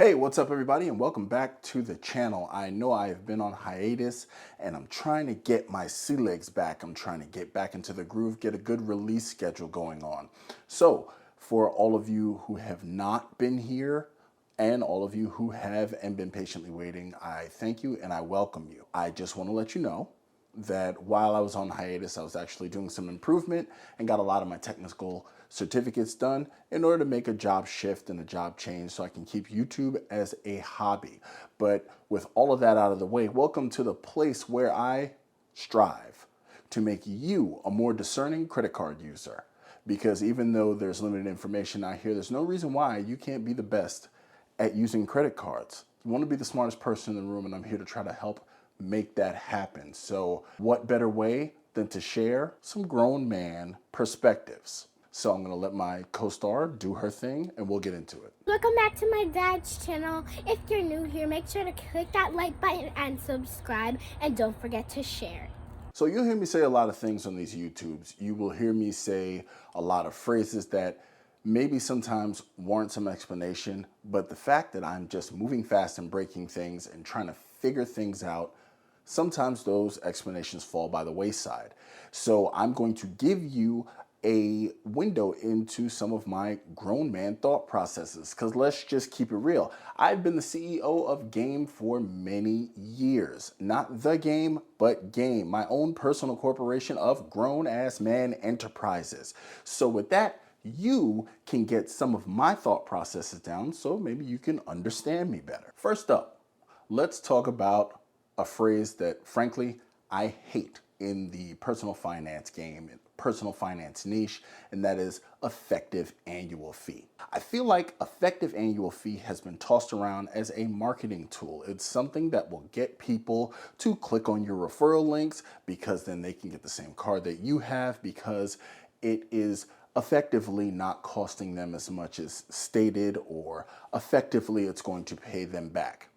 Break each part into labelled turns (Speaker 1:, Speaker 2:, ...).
Speaker 1: Hey, what's up everybody and welcome back to the channel. I know I have been on hiatus and I'm trying to get my sea legs back. I'm trying to get back into the groove, get a good release schedule going on. So for all of you who have not been here and all of you who have and been patiently waiting, I thank you and I welcome you. I just want to let you know that while I was on hiatus, I was actually doing some improvement and got a lot of my technical certificates done in order to make a job shift and a job change so I can keep YouTube as a hobby. But with all of that out of the way, welcome to the place where I strive to make you a more discerning credit card user. Because even though there's limited information out here, there's no reason why you can't be the best at using credit cards. You want to be the smartest person in the room, and I'm here to try to help make that happen. So what better way than to share some grown man perspectives? So I'm gonna let my co-star do her thing and we'll get into it.
Speaker 2: Welcome back to my dad's channel. If you're new here, make sure to click that like button and subscribe, and don't forget to share.
Speaker 1: So you'll hear me say a lot of things on these YouTubes. You will hear me say a lot of phrases that maybe sometimes warrant some explanation, but the fact that I'm just moving fast and breaking things and trying to figure things out, sometimes those explanations fall by the wayside. So I'm going to give you a window into some of my grown man thought processes, because let's just keep it real. I've been the CEO of Game for many years. Not the Game, but Game, my own personal corporation of grown ass man enterprises. So with that, you can get some of my thought processes down so maybe you can understand me better. First up, let's talk about a phrase that frankly I hate in the personal finance game, personal finance niche, and that is effective annual fee. I feel like effective annual fee has been tossed around as a marketing tool. It's something that will get people to click on your referral links because then they can get the same card that you have, because it is effectively not costing them as much as stated, or effectively it's going to pay them back.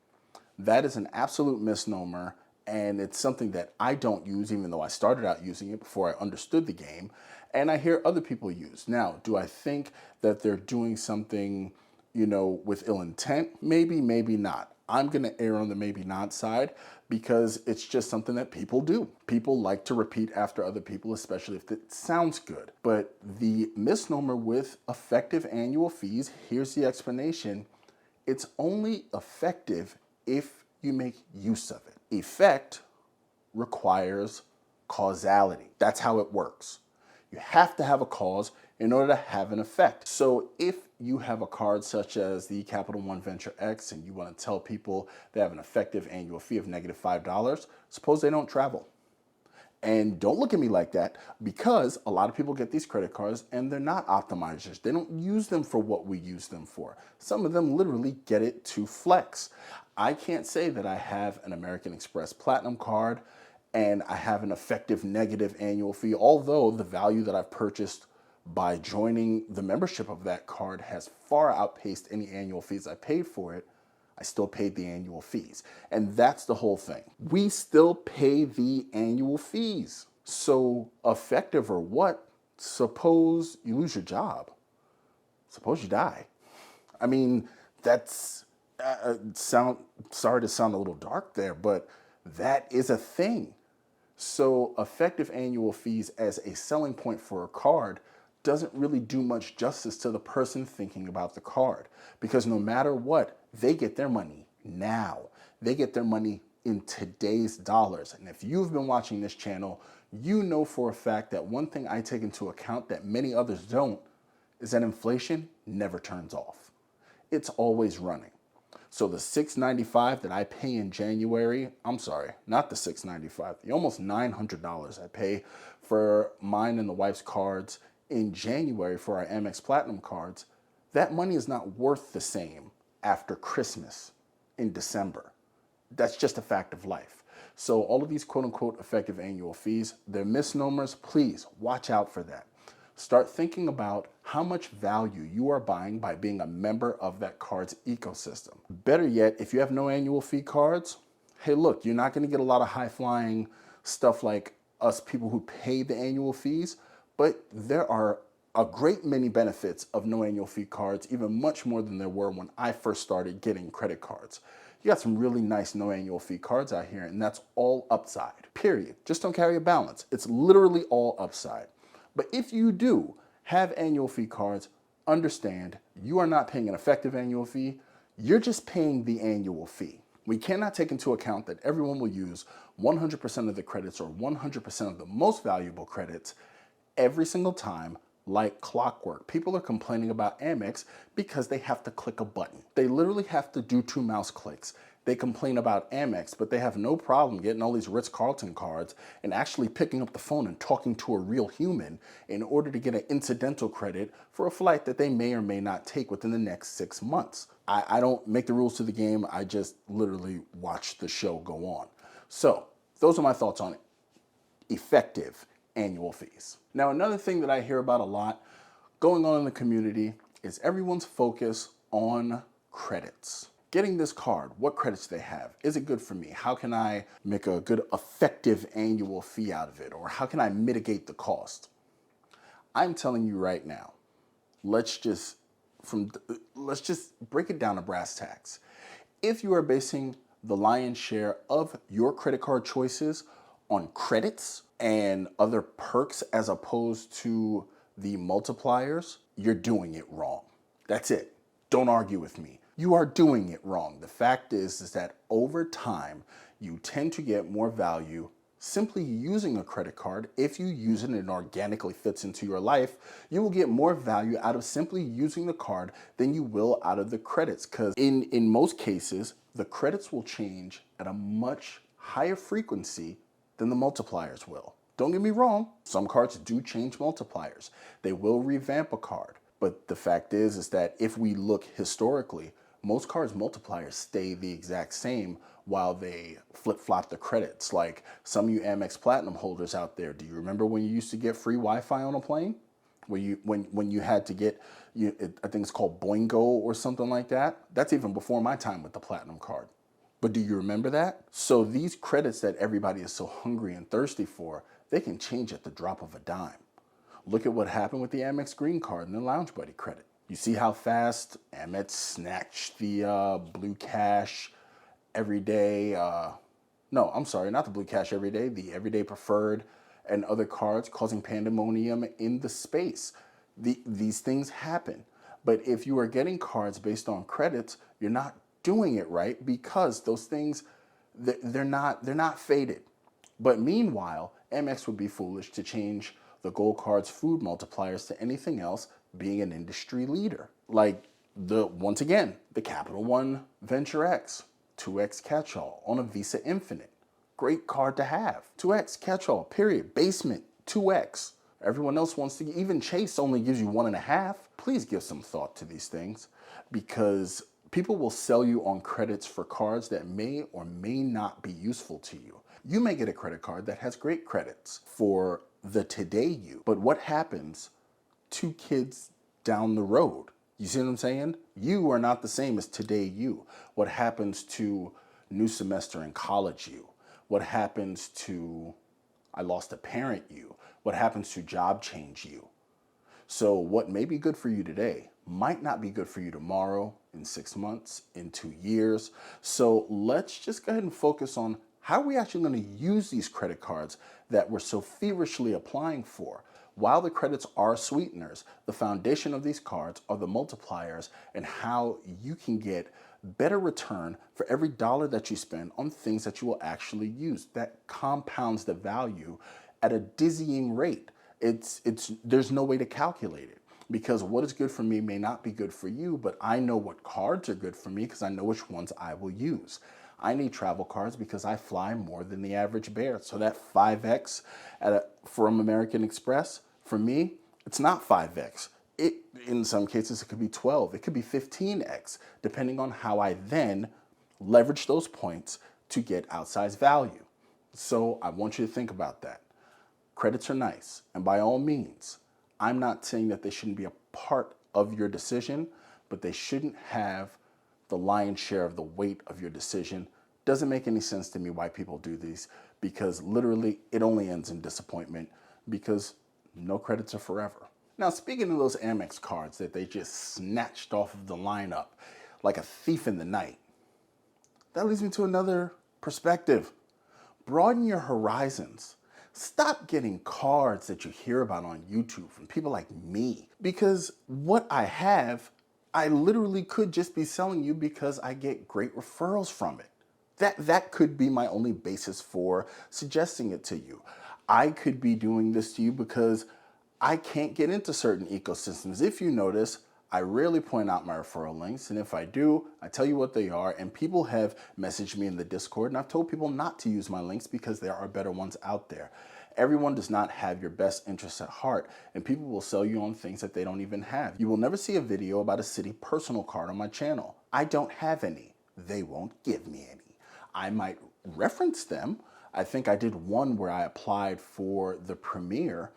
Speaker 1: That is an absolute misnomer, and it's something that I don't use, even though I started out using it before I understood the game, and I hear other people use. Now, do I think that they're doing something, with ill intent? Maybe, maybe not. I'm gonna err on the maybe not side because it's just something that people do. People like to repeat after other people, especially if it sounds good. But the misnomer with effective annual fees, here's the explanation: it's only effective if you make use of it. Effect requires causality. That's how it works. You have to have a cause in order to have an effect. So if you have a card such as the Capital One Venture X and you want to tell people they have an effective annual fee of -$5, suppose they don't travel. And don't look at me like that, because a lot of people get these credit cards and they're not optimizers. They don't use them for what we use them for. Some of them literally get it to flex. I can't say that I have an American Express Platinum card and I have an effective negative annual fee, although the value that I've purchased by joining the membership of that card has far outpaced any annual fees I paid for it. I still paid the annual fees. And that's the whole thing. We still pay the annual fees. So effective or what? Suppose you lose your job. Suppose you die. I mean, that's sorry to sound a little dark there, but that is a thing. So effective annual fees as a selling point for a card doesn't really do much justice to the person thinking about the card, because no matter what, they get their money now. They get their money in today's dollars. And if you've been watching this channel, you know for a fact that one thing I take into account that many others don't is that inflation never turns off. It's always running. So the $695 that I pay in January, I'm sorry, not the $695, the almost $900 I pay for mine and the wife's cards in January for our Amex Platinum cards, that money is not worth the same after Christmas in December. That's just a fact of life. So all of these quote unquote effective annual fees, they're misnomers. Please watch out for that. Start thinking about how much value you are buying by being a member of that card's ecosystem. Better yet, if you have no annual fee cards, hey, look, you're not going to get a lot of high-flying stuff like us people who pay the annual fees, but there are a great many benefits of no annual fee cards, even much more than there were when I first started getting credit cards. You got some really nice no annual fee cards out here, and that's all upside, period. Just don't carry a balance. It's literally all upside. But if you do have annual fee cards, understand you are not paying an effective annual fee. You're just paying the annual fee. We cannot take into account that everyone will use 100% of the credits or 100% of the most valuable credits every single time like clockwork. People are complaining about Amex because they have to click a button. They literally have to do 2 mouse clicks. They complain about Amex, but they have no problem getting all these Ritz-Carlton cards and actually picking up the phone and talking to a real human in order to get an incidental credit for a flight that they may or may not take within the next 6 months. I don't make the rules to the game. I just literally watch the show go on. So those are my thoughts on it. Effective annual fees. Now, another thing that I hear about a lot going on in the community is everyone's focus on credits. Getting this card, what credits do they have? Is it good for me? How can I make a good effective annual fee out of it? Or how can I mitigate the cost? I'm telling you right now, let's just break it down to brass tacks. If you are basing the lion's share of your credit card choices on credits and other perks as opposed to the multipliers, you're doing it wrong. That's it. Don't argue with me. You are doing it wrong. The fact is that over time, you tend to get more value simply using a credit card. If you use it and it organically fits into your life, you will get more value out of simply using the card than you will out of the credits. Because in most cases, the credits will change at a much higher frequency than the multipliers will. Don't get me wrong, some cards do change multipliers. They will revamp a card. But the fact is that if we look historically, most cards' multipliers stay the exact same while they flip-flop the credits. Like some of you Amex Platinum holders out there, do you remember when you used to get free Wi-Fi on a plane? When you had to get, I think it's called Boingo or something like that? That's even before my time with the Platinum card. But do you remember that? So these credits that everybody is so hungry and thirsty for, they can change at the drop of a dime. Look at what happened with the Amex Green Card and the Lounge Buddy credit. You see how fast Amex snatched the Blue Cash Everyday, no, I'm sorry, not the Blue Cash Everyday, the Everyday Preferred and other cards, causing pandemonium in the space. These things happen. But if you are getting cards based on credits, you're not doing it right because those things, they're not faded. But meanwhile, Amex would be foolish to change the Gold Card's food multipliers to anything else, being an industry leader. Like once again, the Capital One Venture X, 2X Catch-All on a Visa Infinite. Great card to have. 2X Catch-All, period. Basement, 2X. Everyone else wants to, even Chase only gives you 1.5. Please give some thought to these things because people will sell you on credits for cards that may or may not be useful to you. You may get a credit card that has great credits for the today you, but what happens 2 kids down the road? You see what I'm saying? You are not the same as today you. What happens to new semester in college you? What happens to I lost a parent you? What happens to job change you? So what may be good for you today might not be good for you tomorrow, in 6 months, in 2 years. So let's just go ahead and focus on how are we actually going to use these credit cards that we're so feverishly applying for. While the credits are sweeteners, the foundation of these cards are the multipliers and how you can get better return for every dollar that you spend on things that you will actually use. That compounds the value at a dizzying rate. There's no way to calculate it because what is good for me may not be good for you, but I know what cards are good for me because I know which ones I will use. I need travel cards because I fly more than the average bear. So that 5X from American Express, for me, it's not 5X. In some cases, it could be 12. It could be 15X, depending on how I then leverage those points to get outsized value. So I want you to think about that. Credits are nice. And by all means, I'm not saying that they shouldn't be a part of your decision, but they shouldn't have the lion's share of the weight of your decision. Doesn't make any sense to me why people do these because literally it only ends in disappointment because no credits are forever. Now, speaking of those Amex cards that they just snatched off of the lineup like a thief in the night, that leads me to another perspective. Broaden your horizons. Stop getting cards that you hear about on YouTube from people like me. Because what I have, I literally could just be selling you because I get great referrals from it. That could be my only basis for suggesting it to you. I could be doing this to you because I can't get into certain ecosystems. If you notice, I rarely point out my referral links, and if I do, I tell you what they are, and people have messaged me in the Discord, and I've told people not to use my links because there are better ones out there. Everyone does not have your best interests at heart, and people will sell you on things that they don't even have. You will never see a video about a city personal card on my channel. I don't have any. They won't give me any. I might reference them. I think I did one where I applied for the premiere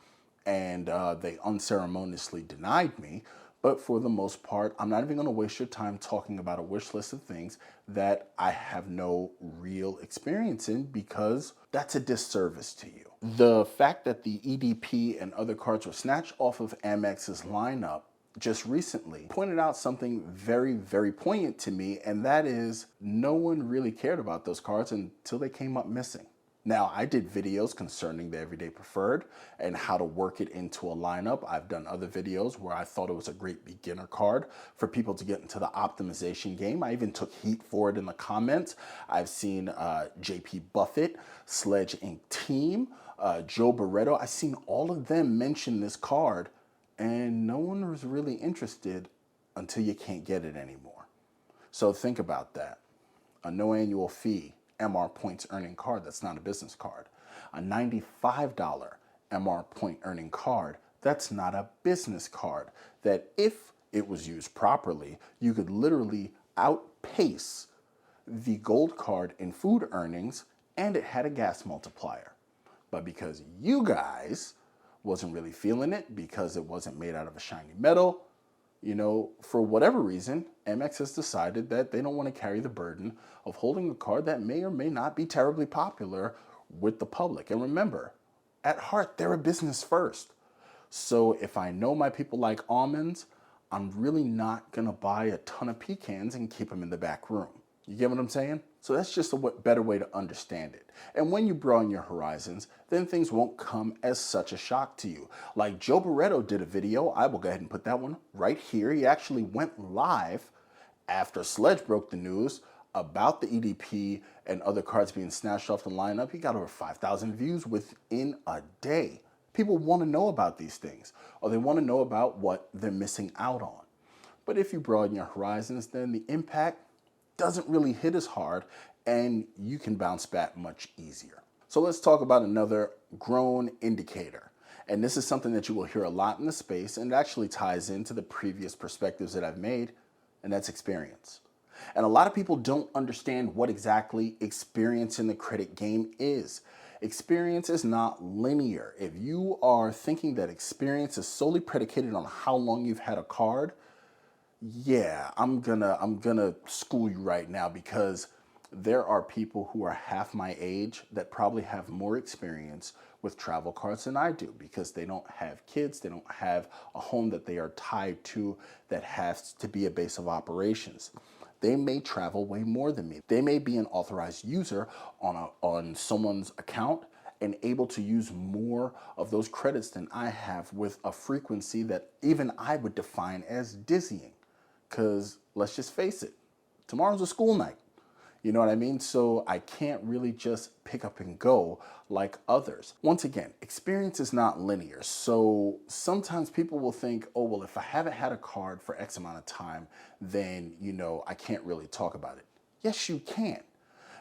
Speaker 1: and they unceremoniously denied me. But for the most part, I'm not even going to waste your time talking about a wish list of things that I have no real experience in, because that's a disservice to you. The fact that the EDP and other cards were snatched off of Amex's lineup just recently pointed out something very, very poignant to me, and that is no one really cared about those cards until they came up missing. Now, I did videos concerning the Everyday Preferred and how to work it into a lineup. I've done other videos where I thought it was a great beginner card for people to get into the optimization game. I even took heat for it in the comments. I've seen JP Buffett, Sledge Inc. Team, Joe Barreto. I've seen all of them mention this card, and no one was really interested until you can't get it anymore. So think about that. A no annual fee MR points earning card that's not a business card. A $95 MR point earning card that's not a business card, that if it was used properly, you could literally outpace the gold card in food earnings, and it had a gas multiplier. But because you guys wasn't really feeling it, because it wasn't made out of a shiny metal, you know, for whatever reason, Amex has decided that they don't want to carry the burden of holding a card that may or may not be terribly popular with the public. And remember, at heart, they're a business first. So if I know my people like almonds, I'm really not going to buy a ton of pecans and keep them in the back room. You get what I'm saying? So that's just a better way to understand it. And when you broaden your horizons, then things won't come as such a shock to you. Like Joe Barreto did a video. I will go ahead and put that one right here. He actually went live after Sledge broke the news about the EDP and other cards being snatched off the lineup. He got over 5,000 views within a day. People want to know about these things, or they want to know about what they're missing out on. But if you broaden your horizons, then the impact doesn't really hit as hard, and you can bounce back much easier. So let's talk about another grown indicator. And this is something that you will hear a lot in the space, and it actually ties into the previous perspectives that I've made, and that's experience. And a lot of people don't understand what exactly experience in the credit game is. Experience is not linear. If you are thinking that experience is solely predicated on how long you've had a card, yeah, I'm gonna school you right now, because there are people who are half my age that probably have more experience with travel cards than I do, because they don't have kids, they don't have a home that they are tied to that has to be a base of operations. They may travel way more than me. They may be an authorized user on someone's account and able to use more of those credits than I have, with a frequency that even I would define as dizzying. Because let's just face it, tomorrow's a school night. You know what I mean? So I can't really just pick up and go like others. Once again, experience is not linear. So sometimes people will think, oh, well, if I haven't had a card for X amount of time, then, you know, I can't really talk about it. Yes, you can.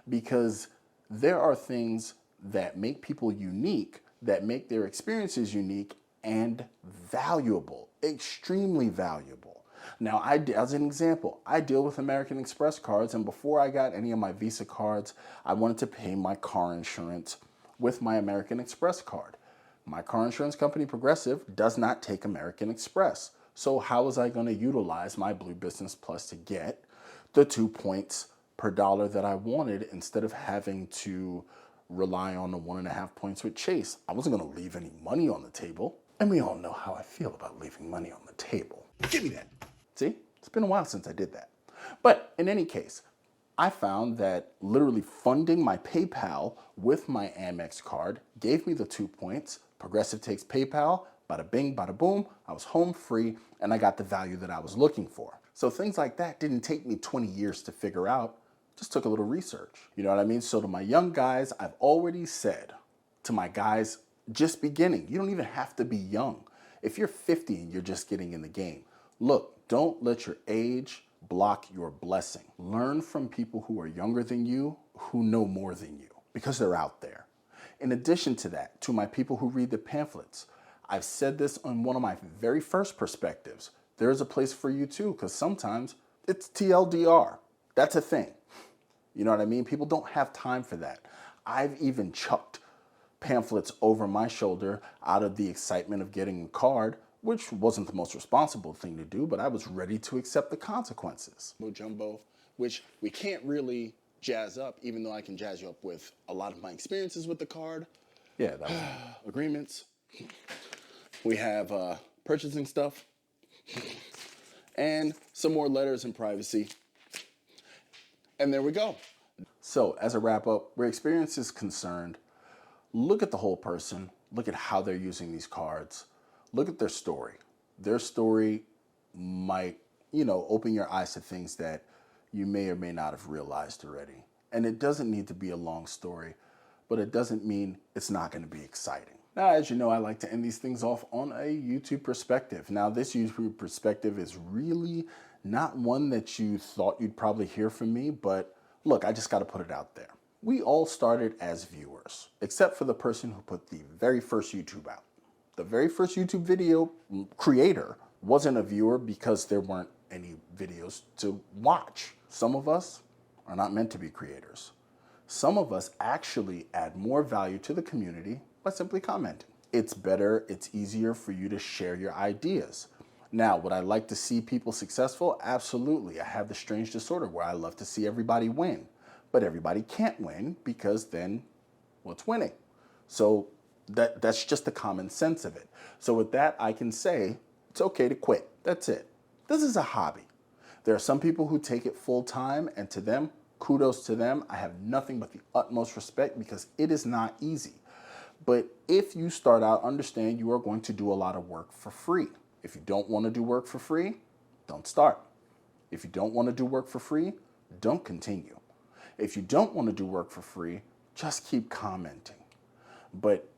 Speaker 1: Because there are things that make people unique, that make their experiences unique and valuable, extremely valuable. Now, as an example, I deal with American Express cards, and before I got any of my Visa cards, I wanted to pay my car insurance with my American Express card. My car insurance company, Progressive, does not take American Express. So how was I going to utilize my Blue Business Plus to get the 2 points per dollar that I wanted, instead of having to rely on the 1.5 points with Chase? I wasn't going to leave any money on the table. And we all know how I feel about leaving money on the table. Give me that. See, it's been a while since I did that. But in any case, I found that literally funding my PayPal with my Amex card gave me the 2 points. Progressive takes PayPal, bada bing, bada boom. I was home free and I got the value that I was looking for. So things like that didn't take me 20 years to figure out, just took a little research. You know what I mean? So to my young guys, I've already said, to my guys just beginning, you don't even have to be young. If you're 50 and you're just getting in the game, look, don't let your age block your blessing. Learn from people who are younger than you, who know more than you, because they're out there. In addition to that, to my people who read the pamphlets, I've said this on one of my very first perspectives. There's a place for you too, because sometimes it's TLDR. That's a thing. You know what I mean? People don't have time for that. I've even chucked pamphlets over my shoulder out of the excitement of getting a card, which wasn't the most responsible thing to do, but I was ready to accept the consequences. Jumbo, which we can't really jazz up, even though I can jazz you up with a lot of my experiences with the card. Yeah, that was agreements. We have purchasing stuff and some more letters and privacy. And there we go. So as a wrap up, where experience is concerned, look at the whole person, look at how they're using these cards, look at their story. Their story might, open your eyes to things that you may or may not have realized already. And it doesn't need to be a long story, but it doesn't mean it's not going to be exciting. Now, as you know, I like to end these things off on a YouTube perspective. Now, this YouTube perspective is really not one that you thought you'd probably hear from me, but look, I just got to put it out there. We all started as viewers, except for the person who put the very first YouTube out. The very first YouTube video creator wasn't a viewer because there weren't any videos to watch. Some of us are not meant to be creators. Some of us actually add more value to the community by simply commenting. It's better, it's easier for you to share your ideas. Now, would I like to see people successful? Absolutely. I have the strange disorder where I love to see everybody win, but everybody can't win because then what's winning? So that's just the common sense of it. So with that, I can say it's okay to quit. That's it. This is a hobby. There are some people who take it full time, and to them, kudos to them. I have nothing but the utmost respect because it is not easy. But if you start out, understand you are going to do a lot of work for free. If you don't want to do work for free, don't start. If you don't want to do work for free, don't continue. If you don't want to do work for free, just keep commenting. But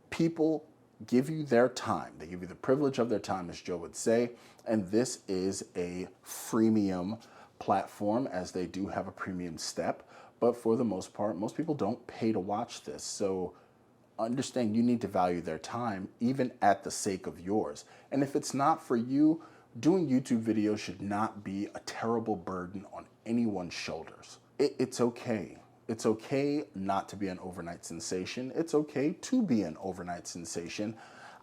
Speaker 1: people give you their time. They give you the privilege of their time, as Joe would say. And this is a freemium platform, as they do have a premium step. But for the most part, most people don't pay to watch this. So understand you need to value their time, even at the sake of yours. And if it's not for you, doing YouTube videos should not be a terrible burden on anyone's shoulders. It's okay. It's okay not to be an overnight sensation. It's okay to be an overnight sensation.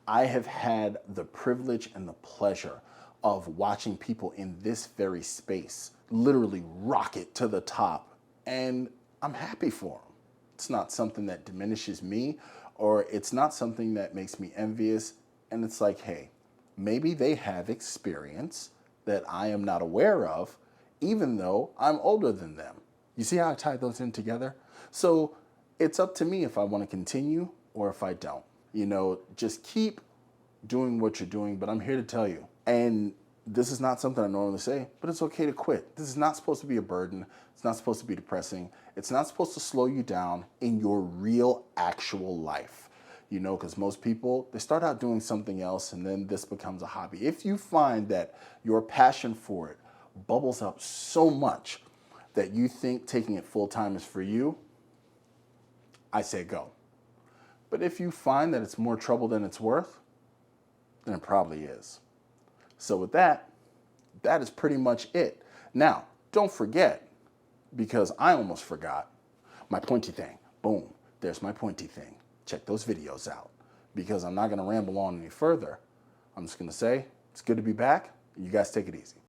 Speaker 1: I have had the privilege and the pleasure of watching people in this very space literally rocket to the top, and I'm happy for them. It's not something that diminishes me, or it's not something that makes me envious. And it's like, hey, maybe they have experience that I am not aware of, even though I'm older than them. You see how I tie those in together? So it's up to me if I want to continue or if I don't. Just keep doing what you're doing, but I'm here to tell you. And this is not something I normally say, but it's okay to quit. This is not supposed to be a burden. It's not supposed to be depressing. It's not supposed to slow you down in your real, actual life. Because most people, they start out doing something else and then this becomes a hobby. If you find that your passion for it bubbles up so much that you think taking it full time is for you, I say go. But if you find that it's more trouble than it's worth, then it probably is. So with that is pretty much it. Now, don't forget, because I almost forgot, my pointy thing. Boom, there's my pointy thing. Check those videos out. Because I'm not going to ramble on any further. I'm just going to say, it's good to be back. You guys take it easy.